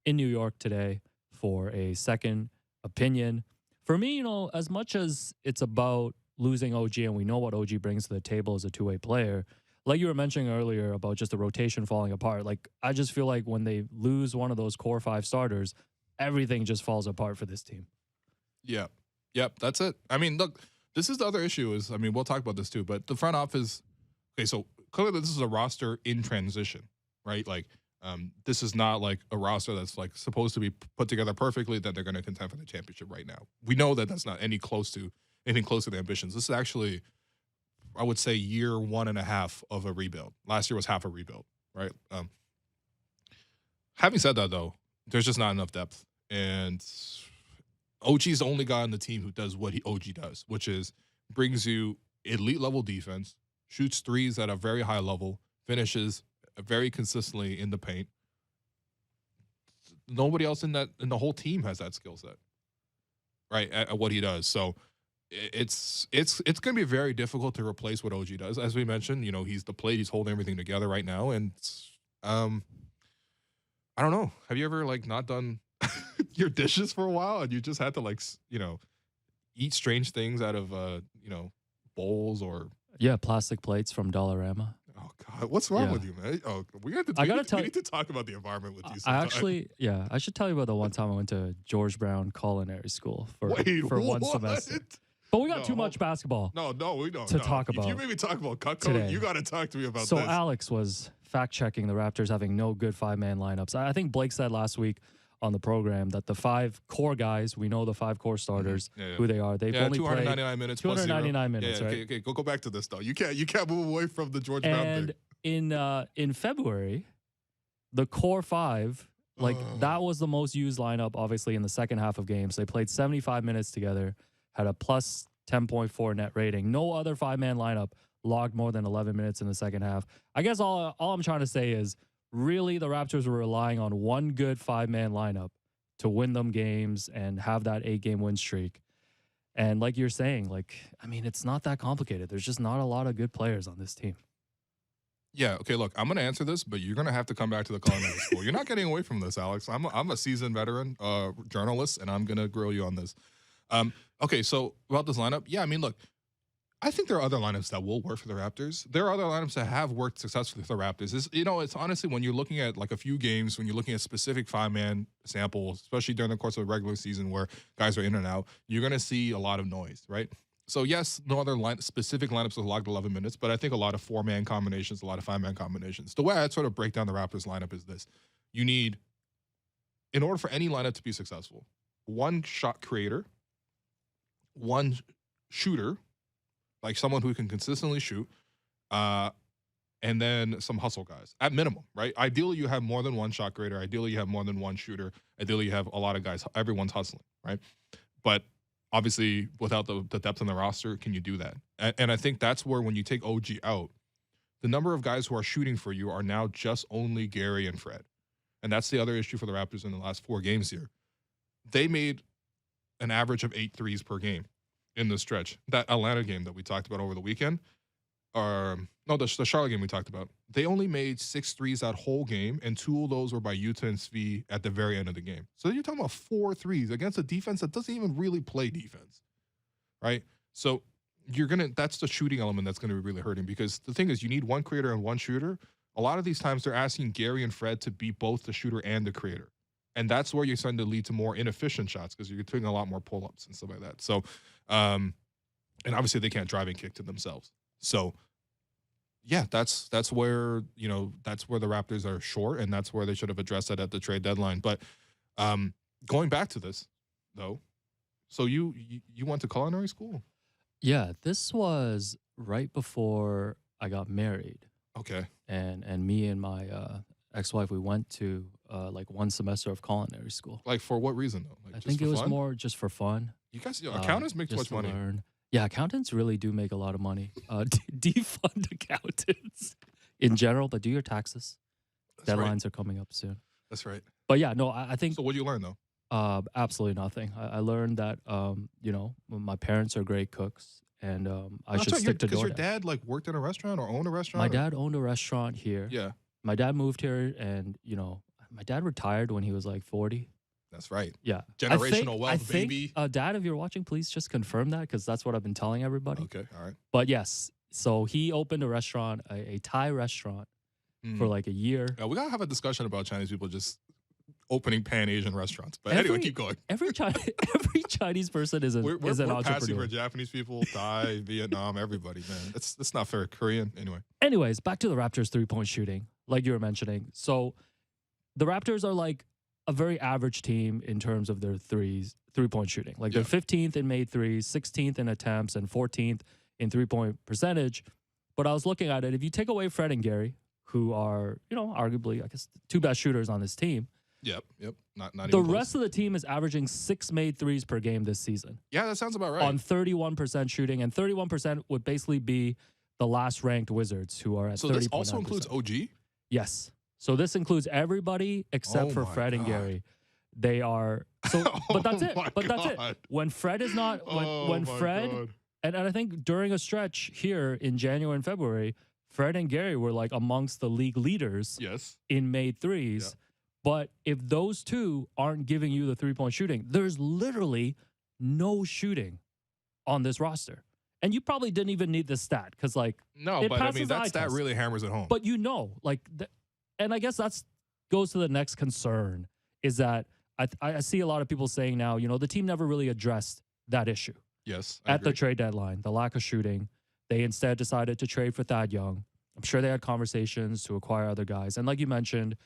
in New York today for a second opinion. For me, as much as it's about losing OG and we know what OG brings to the table as a two-way player, like you were mentioning earlier about just the rotation falling apart, like I just feel like when they lose one of those core 5 starters, everything just falls apart for this team. Yeah. Yep, that's it. I mean, look, this is the other issue is, I mean, we'll talk about this too, but the front office, okay, so clearly this is a roster in transition, right? Like, this is not like a roster that's like supposed to be put together perfectly that they're going to contend for the championship right now. We know that that's not anything close to the ambitions. This is actually, I would say, year 1.5 of a rebuild. Last year was half a rebuild, right? Having said that, though, there's just not enough depth. And OG's the only guy on the team who does what OG does, which is brings you elite level defense, shoots threes at a very high level, finishes very consistently in the paint. Nobody else in the whole team has that skill set, right? At what he does. So it's going to be very difficult to replace what OG does. As we mentioned, he's the plate, he's holding everything together right now. And I don't know. Have you ever like not done your dishes for a while and you just had to like, eat strange things out of, bowls or... Yeah, plastic plates from Dollarama. Oh, God. What's wrong with you, man? Oh, we need to talk about the environment with you sometime. I should tell you about the one time I went to George Brown Culinary School for one semester. But we got too much basketball. No, we don't. To talk about. If you made me talk about Cutco, you got to talk to me about this. So Alex was fact-checking the Raptors having no good 5-man lineups. I think Blake said last week on the program that the 5 core guys, we know the 5 core starters, who they are. They've only 299 played minutes 299 minutes, right? Okay, go back to this though. You can't move away from the George Brown thing. And in February, the core 5, like that was the most used lineup, obviously, in the second half of games. They played 75 minutes together, had a plus 10.4 net rating. No other 5-man lineup logged more than 11 minutes in the second half. I guess all I'm trying to say is really the Raptors were relying on one good 5-man lineup to win them games and have that 8-game win streak. And like you're saying, like, I mean, it's not that complicated. There's just not a lot of good players on this team. Yeah, okay, look, I'm going to answer this, but you're going to have to come back to the culinary school. You're not getting away from this, Alex. I'm a seasoned veteran journalist, and I'm going to grill you on this. Okay, so about this lineup, yeah, I mean, look, I think there are other lineups that will work for the Raptors. There are other lineups that have worked successfully for the Raptors. It's honestly, when you're looking at like a few games, when you're looking at specific 5-man samples, especially during the course of a regular season where guys are in and out, you're going to see a lot of noise, right? So yes, no other specific lineups have logged 11 minutes, but I think a lot of 4-man combinations, a lot of 5-man combinations. The way I'd sort of break down the Raptors lineup is this. You need, in order for any lineup to be successful, one shot creator, one shooter, like someone who can consistently shoot, and then some hustle guys at minimum, right? Ideally, you have more than one shot creator. Ideally, you have more than one shooter. Ideally, you have a lot of guys. Everyone's hustling, right? But obviously, without the depth in the roster, can you do that? And I think that's where when you take OG out, the number of guys who are shooting for you are now just only Gary and Fred. And that's the other issue for the Raptors in the last 4 games here. They made an average of 8 threes per game in the stretch. That Atlanta game that we talked about over the weekend, the Charlotte game we talked about, they only made 6 threes that whole game, and 2 of those were by Yuta and Svi at the very end of the game. So you're talking about 4 threes against a defense that doesn't even really play defense, right? So that's the shooting element that's going to be really hurting, because the thing is, you need one creator and one shooter. A lot of these times they're asking Gary and Fred to be both the shooter and the creator. And that's where you're starting to lead to more inefficient shots, because you're doing a lot more pull-ups and stuff like that. So, and obviously they can't drive and kick to themselves. So, yeah, that's where the Raptors are short, and that's where they should have addressed that at the trade deadline. But going back to this, though, so you went to culinary school? Yeah, this was right before I got married. Okay. And me and my ex-wife, we went to like 1 semester of culinary school. Like, for what reason, though? Like, I think it was more just for fun. You guys, accountants make too much money. Learn. Yeah, accountants really do make a lot of money. Defund accountants in general, but do your taxes. That's Deadlines right. are coming up soon. That's right. But yeah, no, I think. So what did you learn, though? Absolutely nothing. I learned that my parents are great cooks, and I should stick to DoorDash. Because your dad worked in a restaurant or owned a restaurant? My dad owned a restaurant here. Yeah. My dad moved here, and my dad retired when he was like 40. That's right. Yeah. Generational wealth, baby. Dad, if you're watching, please just confirm that, because that's what I've been telling everybody. Okay, all right. But yes, so he opened a restaurant, a Thai restaurant, for like a year. Yeah, we got to have a discussion about Chinese people just opening pan-Asian restaurants. But anyway, keep going. Every Chinese person is an entrepreneur. We're passing for Japanese people, Thai, Vietnam, everybody, man. It's not fair. Korean, anyway. Anyways, back to the Raptors 3-point shooting, like you were mentioning. So the Raptors are like a very average team in terms of their 3-point shooting. Like they're 15th in made threes, 16th in attempts, and 14th in 3-point percentage. But I was looking at it. If you take away Fred and Gary, who are, arguably, I guess, 2 best shooters on this team. Yep. Not the rest of the team is averaging 6 made threes per game this season. Yeah, that sounds about right. On 31% shooting, and 31% would basically be the last ranked Wizards, who are at 30%. So this also includes OG? Yes. So this includes everybody except for Fred and Gary. They are but that's it. But that's it. When Fred is not when Fred and I think during a stretch here in January and February, Fred and Gary were like amongst the league leaders in made threes. Yeah. But if those two aren't giving you the 3-point shooting, there's literally no shooting on this roster. And you probably didn't even need the stat, because that stat really hammers it home. But and I guess that goes to the next concern, is that I see a lot of people saying now, the team never really addressed that issue. Yes. At the trade deadline, the lack of shooting. They instead decided to trade for Thad Young. I'm sure they had conversations to acquire other guys. And like you mentioned,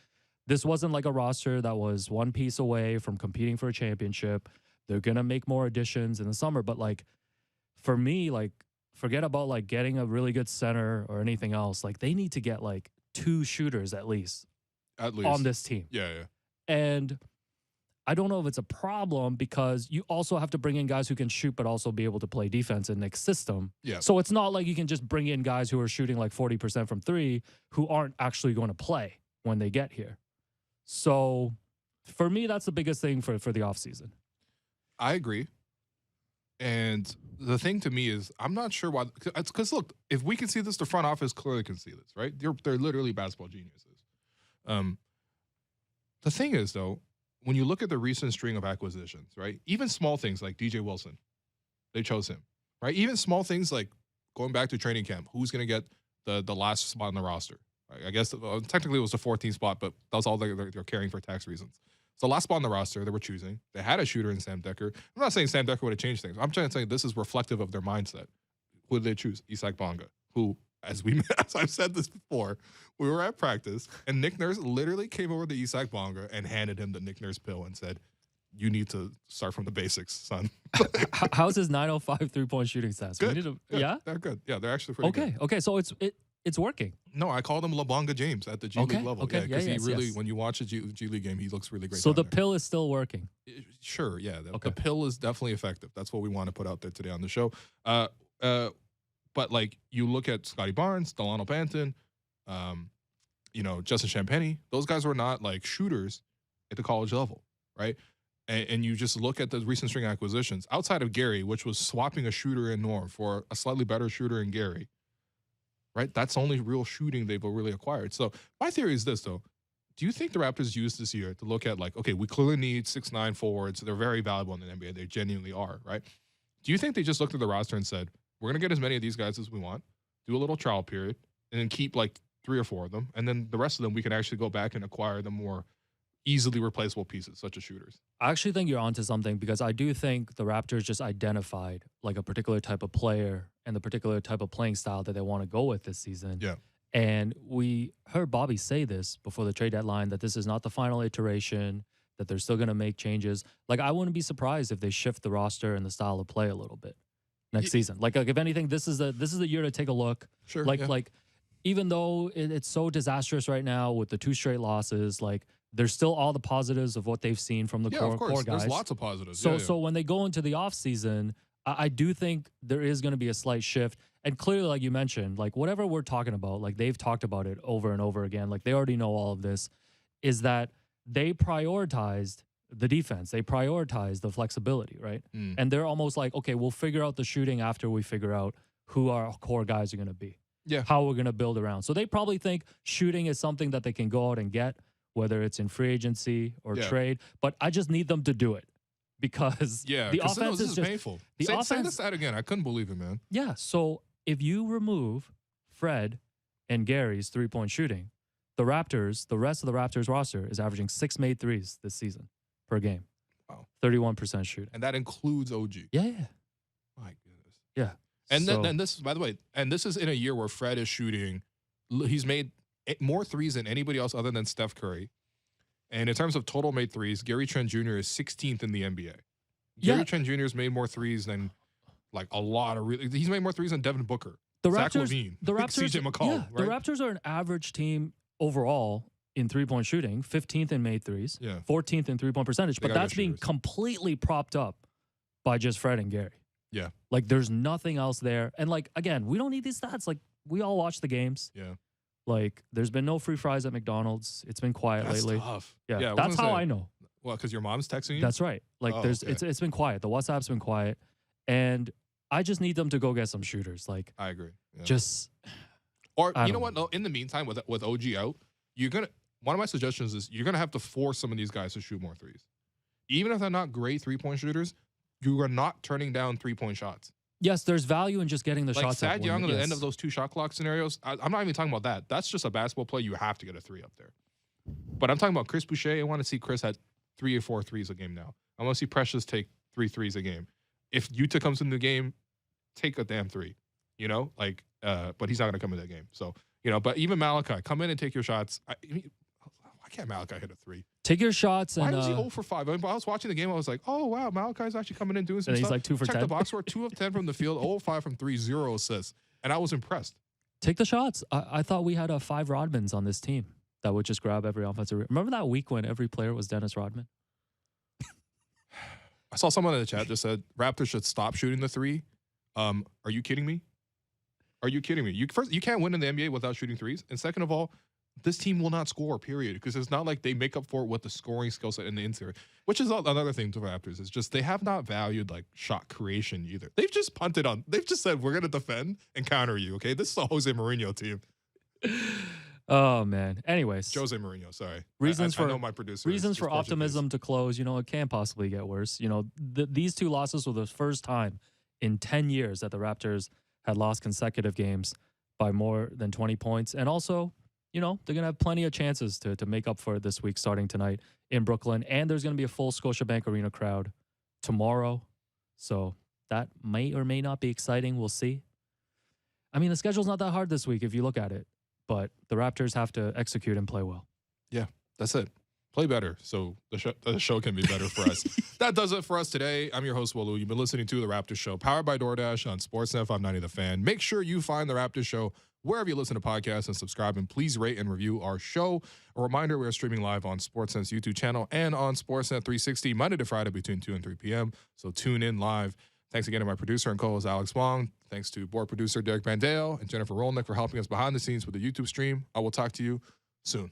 This wasn't like a roster that was one piece away from competing for a championship. They're going to make more additions in the summer. But like, for me, like, forget about like getting a really good center or anything else. Like, they need to get like 2 shooters at least on this team. Yeah. And I don't know if it's a problem because you also have to bring in guys who can shoot but also be able to play defense in Nick's system. Yeah. So it's not like you can just bring in guys who are shooting like 40% from 3 who aren't actually going to play when they get here. So for me, that's the biggest thing for the offseason. I agree. And the thing to me is, I'm not sure why. Because look, if we can see this, the front office clearly can see this, right? They're literally basketball geniuses. The thing is, though, when you look at the recent string of acquisitions, right? Even small things like DJ Wilson, they chose him, right? Even small things like going back to training camp, who's going to get the last spot on the roster? Right? I guess technically it was the 14th spot, but that was all they're carrying for tax reasons. So last spot on the roster they were choosing. They had a shooter in Sam Dekker. I'm not saying Sam Dekker would have changed things. I'm trying to say this is reflective of their mindset. Who did they choose? Isaac Bonga, who, as I've said this before, we were at practice, and Nick Nurse literally came over to Isaac Bonga and handed him the Nick Nurse pill and said, "You need to start from the basics, son." How's his 905 3-point shooting stats? Good. Yeah, they're good. Yeah, they're actually pretty good. Okay, so it's working. No, I called him LeBonga James at the G League level. Okay, because he really, when you watch a G League game, he looks really great. So the pill is still working. Sure, yeah. The pill is definitely effective. That's what we want to put out there today on the show. But like you look at Scotty Barnes, Delano Banton, Justin Champagnie, those guys were not like shooters at the college level, right? And you just look at the recent string acquisitions outside of Gary, which was swapping a shooter in Norm for a slightly better shooter in Gary, right? That's the only real shooting they've really acquired. So my theory is this, though. Do you think the Raptors used this year to look at like, okay, we clearly need 6'9" forwards. They're very valuable in the NBA. They genuinely are, right? Do you think they just looked at the roster and said, we're going to get as many of these guys as we want, do a little trial period, and then keep like 3 or 4 of them, and then the rest of them we can actually go back and acquire the more easily replaceable pieces, such as shooters? I actually think you're onto something because I do think the Raptors just identified like a particular type of player and the particular type of playing style that they want to go with this season. Yeah. And we heard Bobby say this before the trade deadline, that this is not the final iteration, that they're still going to make changes. Like, I wouldn't be surprised if they shift the roster and the style of play a little bit next season. Like if anything, this is the year to take a look. Sure. Like even though it's so disastrous right now with the 2 straight losses, like there's still all the positives of what they've seen from the core guys. There's lots of positives. So when they go into the offseason, I do think there is going to be a slight shift. And clearly, like you mentioned, like whatever we're talking about, like they've talked about it over and over again, like they already know all of this, is that they prioritized the defense. They prioritized the flexibility, right? And they're almost like, okay, we'll figure out the shooting after we figure out who our core guys are going to be. Yeah. How we're going to build around. So they probably think shooting is something that they can go out and get, whether it's in free agency or trade. But I just need them to do it because the offense is just painful. Say this out again. I couldn't believe it, man. Yeah. So if you remove Fred and Gary's 3-point shooting, the rest of the Raptors roster is averaging 6 made threes this season per game. Wow. 31% shooting. And that includes OG. Yeah. My goodness. Yeah. And then this, by the way, and this is in a year where Fred is shooting, he's made more threes than anybody else other than Steph Curry. And in terms of total made threes, Gary Trent Jr. is 16th in the NBA. Gary Trent Jr. has made more threes than like a lot of he's made more threes than Devin Booker, Zach LaVine, CJ McCollum. The Raptors are an average team overall in 3-point shooting, 15th in made threes, 14th in 3-point percentage, but that's being completely propped up by just Fred and Gary. Yeah. Like there's nothing else there. And like, again, we don't need these stats. Like we all watch the games. Yeah. Like there's been no free fries at McDonald's. It's been quiet lately. Tough. Yeah. That's how I know. Well, because your mom's texting you? That's right. Like it's been quiet. The WhatsApp's been quiet. And I just need them to go get some shooters. Like I agree. Yeah. Just or you know what? No, in the meantime, with OG out, one of my suggestions is you're gonna have to force some of these guys to shoot more threes. Even if they're not great 3-point shooters, you are not turning down 3-point shots. Yes, there's value in just getting the shots up. Like Thad Young at the end of those 2 shot clock scenarios, I'm not even talking about that. That's just a basketball play. You have to get a 3 up there. But I'm talking about Chris Boucher. I want to see Chris at 3 or 4 threes a game now. I want to see Precious take 3 threes a game. If Utah comes into the game, take a damn 3. But he's not going to come into the game. So, but even Malachi, come in and take your shots. Why why can't Malachi hit a three? Take your shots. Why and was he 0 for 5? I was watching the game. I was like, oh, wow, Malachi's actually coming in doing some and stuff. he's like 2 for Check 10. the box score, 2 of 10 from the field, 0 of 5 from 3, 0 assists. And I was impressed. Take the shots. I thought we had 5 Rodmans on this team that would just grab every offensive. Remember that week when every player was Dennis Rodman? I saw someone in the chat just said Raptors should stop shooting the three. Are you kidding me? Are you kidding me? You can't win in the NBA without shooting threes. And second of all, this team will not score, period. Because it's not like they make up for it with the scoring skill set in the interior, which is another thing to the Raptors. Is just they have not valued like shot creation either. They've just punted on. They've just said we're gonna defend and counter you. Okay, this is a Jose Mourinho team. Oh man. Anyways, Jose Mourinho. Sorry. Reasons I know my producer. Reasons for optimism to close. You know, it can't possibly get worse. You know, these 2 losses were the first time in 10 years that the Raptors had lost consecutive games by more than 20 points, and also, you know, they're going to have plenty of chances to make up for it this week starting tonight in Brooklyn. And there's going to be a full Scotiabank Arena crowd tomorrow. So that may or may not be exciting. We'll see. I mean, the schedule's not that hard this week if you look at it. But the Raptors have to execute and play well. Yeah, that's it. Play better so the show can be better for us. That does it for us today. I'm your host, Walu. You've been listening to The Raptors Show, powered by DoorDash on Sportsnet 590 The Fan. Make sure you find The Raptors Show wherever you listen to podcasts and subscribe, and please rate and review our show. A reminder, we are streaming live on Sportsnet's YouTube channel and on Sportsnet 360 Monday to Friday between 2 and 3 p.m. So tune in live. Thanks again to my producer and co-host Alex Wong. Thanks to board producer Derek Vandale and Jennifer Rolnick for helping us behind the scenes with the YouTube stream. I will talk to you soon.